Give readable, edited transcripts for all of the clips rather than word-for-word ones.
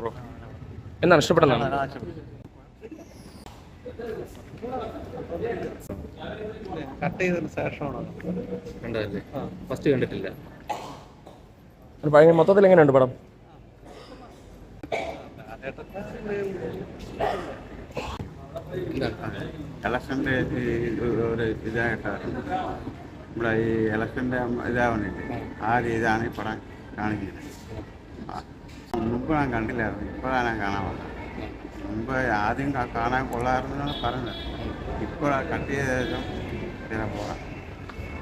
Bro? എന്താണ് ഇഷ്ടപ്പെടുന്നതാണ്? Cut ചെയ്തതിന് ശേഷമാണ് കണ്ടതല്ലേ? ഫസ്റ്റ് കണ്ടിട്ടില്ല. മൊത്തത്തിൽ എങ്ങനെയുണ്ട് പടം? ഇലക്ഷൻ്റെ ഒരു ഇതായിട്ടാണ് നമ്മുടെ ഈ ഇലക്ഷൻ്റെ ഇതാവുന്നില്ലേ, ആ രീതിയാണ് ഈ പടം കാണിക്കുന്നത്. മുമ്പ് ഞാൻ കണ്ടില്ലായിരുന്നു, ഇപ്പോഴാണ് ഞാൻ കാണാൻ വന്നത്. മുമ്പ് ആദ്യം കാണാൻ കൊള്ളാമായിരുന്നെന്നാണ് പറഞ്ഞത്. ഇപ്പോഴാണ് കട്ട് ചെയ്ത ശേഷം ചില പോകാം.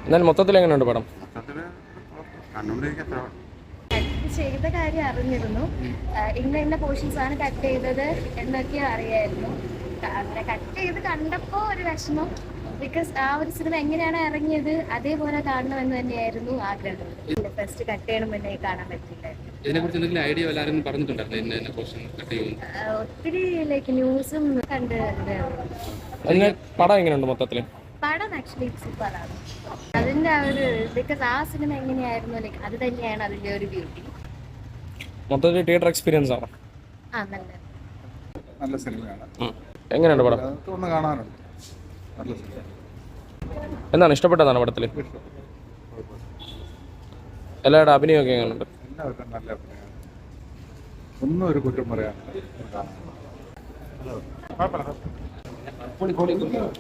എന്നാൽ മൊത്തത്തിൽ എങ്ങനെയുണ്ട് പടം? മൊത്തത്തിൽ കണ്ടുകൊണ്ടിരിക്കത്ര ചെയ്ത കാര്യം അറിഞ്ഞിരുന്നു. ഇന്ന പോർഷൻസ് ആണ് കട്ട് ചെയ്തത് എന്നൊക്കെ അറിയായിരുന്നു. അങ്ങനെ കട്ട് ചെയ്ത് കണ്ടപ്പോൾ ഒരു വിഷമം. ബിക്കോസ് ആ ഒരു സിനിമ എങ്ങനെയാണ് ഇറങ്ങിയത് അതേപോലെ കാണണമെന്ന് തന്നെയായിരുന്നു ആഗ്രഹം. ഫസ്റ്റ് കട്ട് ചെയ്യണം മുന്നേ കാണാൻ പറ്റില്ലായിരുന്നു. ഒത്തിരി ന്യൂസും കണ്ടിട്ടുണ്ടായിരുന്നു. പടം എങ്ങനെയുണ്ട് മൊത്തത്തിൽ? പടം ആക്ച്വലി സൂപ്പറാണ്. അതിന്റെ ആ ഒരു ബിക്കോസ് ആ സിനിമ എങ്ങനെയായിരുന്നു അത് തന്നെയാണ് അതിന്റെ ഒരു ബ്യൂട്ടി. മൊത്തത്തിൽ തിയേറ്റർ എക്സ്പീരിയൻസ് ആണ്. നല്ല സിനിമയാണ്. എങ്ങനെയുണ്ട് പടം? ഒന്ന് കാണാനുണ്ട്. നല്ല സിനിമ. എന്താണ് ഇഷ്ടപ്പെട്ടതാണ് പടത്തിൽ? എല്ലാവരുടെ അഭിനയമൊക്കെ എങ്ങനെയുണ്ട്? എല്ലാവർക്കും നല്ല അഭിനയമാണ്. ഒന്നും ഒരു കുറ്റം പറയാനില്ല.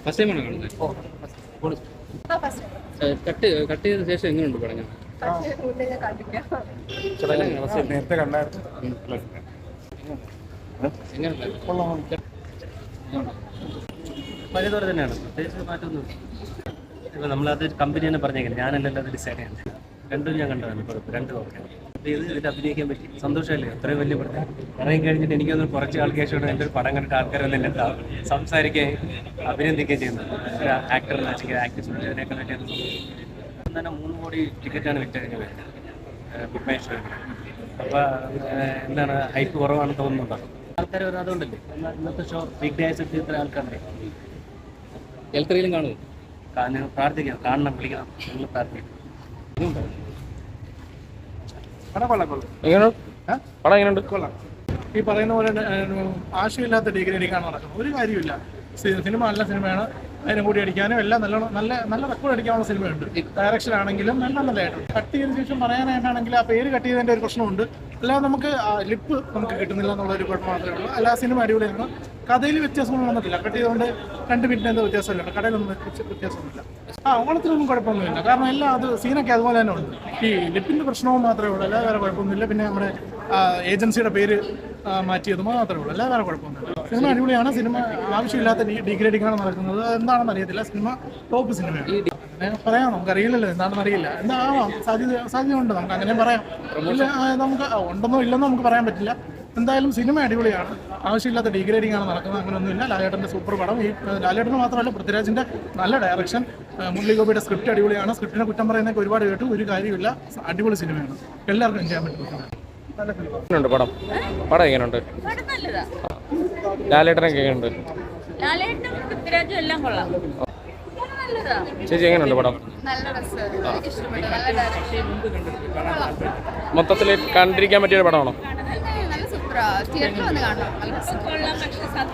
ഫസ്റ്റ് ടൈമാണ് കാണുന്നത്. കട്ട് ചെയ്ത ശേഷം എങ്ങനെയുണ്ട് പടം? നേരത്തെ കണ്ടായിരുന്നു. പഴയതോടെ തന്നെയാണ്, പ്രത്യേകിച്ച് മാറ്റമൊന്നുമില്ല. ഇപ്പോൾ നമ്മളത് കമ്പനി തന്നെ പറഞ്ഞേക്കില്ല, ഞാനല്ലല്ലോ അത് ഡിസൈഡ് ചെയ്യുന്നത്. രണ്ടും ഞാൻ കണ്ടതാണ്. കുഴപ്പം രണ്ടും ഓക്കെ. ഇതിൽ അഭിനയിക്കാൻ പറ്റി, സന്തോഷമല്ലേ? അത്രയും വലിയ പടം ഇറങ്ങി കഴിഞ്ഞിട്ട് എനിക്കൊന്ന് കുറച്ച് ആൾക്കാരോട് എൻ്റെ ഒരു പടം കണ്ടിട്ട് ആൾക്കാരൊന്നും എന്നെ സംസാരിക്കുകയും അഭിനന്ദിക്കുകയും ചെയ്യുന്നത്. ഒരു ആക്ടറിനെ വെച്ചെങ്കിൽ ആക്ടേഴ്സ് ഇതിനൊക്കെ വേണ്ടിയത് തന്നെ 3 കോടി ടിക്കറ്റാണ് വിറ്റഴിഞ്ഞത് ബിഗ് ബൈ ഷോയിൽ. അപ്പോൾ എന്താണ് ഹൈപ്പ് കുറവാണെന്ന് തോന്നുന്നുണ്ടോ? ആൾക്കാർ വരുന്നത് അതുകൊണ്ടല്ലേ. ഇന്നത്തെ ഷോ ബിഗ് ഡേ ആയിട്ട് ഇത്ര ആൾക്കാരുടെ എൽക്കറിയിലും കാണുമോ? നിങ്ങൾ പ്രാർത്ഥിക്കണം, കാണണം, വിളിക്കണം, നിങ്ങൾ പ്രാർത്ഥിക്കണം. ഈ പറയുന്ന പോലെ ആശയമില്ലാത്ത ഡിഗ്രേഡിങ്ങാണ് നടക്കുന്നത്. ഒരു കാര്യമില്ല. സിനിമ നല്ല സിനിമയാണ്. അതിനെ കൂടി അടിക്കാനും എല്ലാം നല്ല റെക്കോർഡ് അടിക്കാനുള്ള സിനിമയുണ്ട്. ഡയറക്ഷൻ ആണെങ്കിലും നല്ലതായിട്ടുണ്ട്. കട്ട് ചെയ്തതിനു ശേഷം പറയാനായിട്ടാണെങ്കിൽ ആ പേര് കട്ട് ചെയ്തതിൻ്റെ ഒരു പ്രശ്നമുണ്ട്. അല്ലാതെ നമുക്ക് ലിപ്പ് നമുക്ക് കിട്ടുന്നില്ല എന്നുള്ളൊരു കുഴപ്പം മാത്രമേ ഉള്ളൂ. എല്ലാ സിനിമ അടിപൊളിയാണ്. കഥയിൽ വ്യത്യാസമൊന്നും വന്നിട്ടില്ല. കട്ട് ചെയ്തുകൊണ്ട് 2 മിനിറ്റ് എന്തോ വ്യത്യാസമില്ല. കടയിലൊന്നും വ്യത്യാസമൊന്നുമില്ല. ഓണത്തിനൊന്നും കുഴപ്പമൊന്നുമില്ല. കാരണം എല്ലാം അത് സീനൊക്കെ അതുപോലെ തന്നെ ഉണ്ട്. ഈ ലിപ്പിൻ്റെ പ്രശ്നവും മാത്രമേ ഉള്ളൂ. അല്ലാതെ വേറെ കുഴപ്പമൊന്നുമില്ല. പിന്നെ നമ്മുടെ ഏജൻസിയുടെ പേര് മാറ്റിയത് മാത്രമേ ഉള്ളൂ. അല്ലാതെ വേറെ കുഴപ്പമൊന്നുമില്ല. സിനിമ അടിപൊളിയാണ്. സിനിമ ആവശ്യമില്ലാത്ത ഡീഗ്രേഡിങ്ങാണ് നടക്കുന്നത്. എന്താണെന്ന് അറിയത്തില്ല. സിനിമ ടോപ്പ് സിനിമയാണ്. അങ്ങനെ പറയാം. നമുക്കറിയില്ലല്ലോ എന്താണെന്ന് അറിയില്ല. എന്താവാം, സാധ്യതയുണ്ട്. നമുക്ക് അങ്ങനെ പറയാം. ഇല്ല, നമുക്ക് ഉണ്ടെന്നോ ഇല്ലെന്നോ നമുക്ക് പറയാൻ പറ്റില്ല. എന്തായാലും സിനിമ അടിപൊളിയാണ്. ആവശ്യമില്ലാത്ത ഡീഗ്രേഡിംഗ് ആണ് നടക്കുന്നത്. അങ്ങനെയൊന്നുമില്ല. ലാലേട്ടൻ്റെ സൂപ്പർ പടം. ഈ ലാലേട്ടന് മാത്രമല്ല, പൃഥ്വിരാജിൻ്റെ നല്ല ഡയറക്ഷൻ. മുരളി ഗോപിയുടെ സ്ക്രിപ്റ്റ് അടിപൊളിയാണ്. സ്ക്രിപ്റ്റിനെ കുറ്റം പറയുന്നതൊക്കെ ഒരുപാട് കേട്ടു. ഒരു കാര്യമില്ല. അടിപൊളി സിനിമയാണ്. എല്ലാവർക്കും എൻജോയ് ചെയ്യാൻ പറ്റും. നല്ല ഫിലിം. പടം പടം എങ്ങനെയുണ്ട്? ലാലേട്ടനൊക്കെ എങ്ങനെയുണ്ട്? ചേച്ചി എങ്ങനെയുണ്ട് പടം? മൊത്തത്തിൽ കണ്ടിരിക്കാൻ പറ്റിയൊരു പടമാണോ? തിയേറ്ററിൽ വന്ന് കാണണം.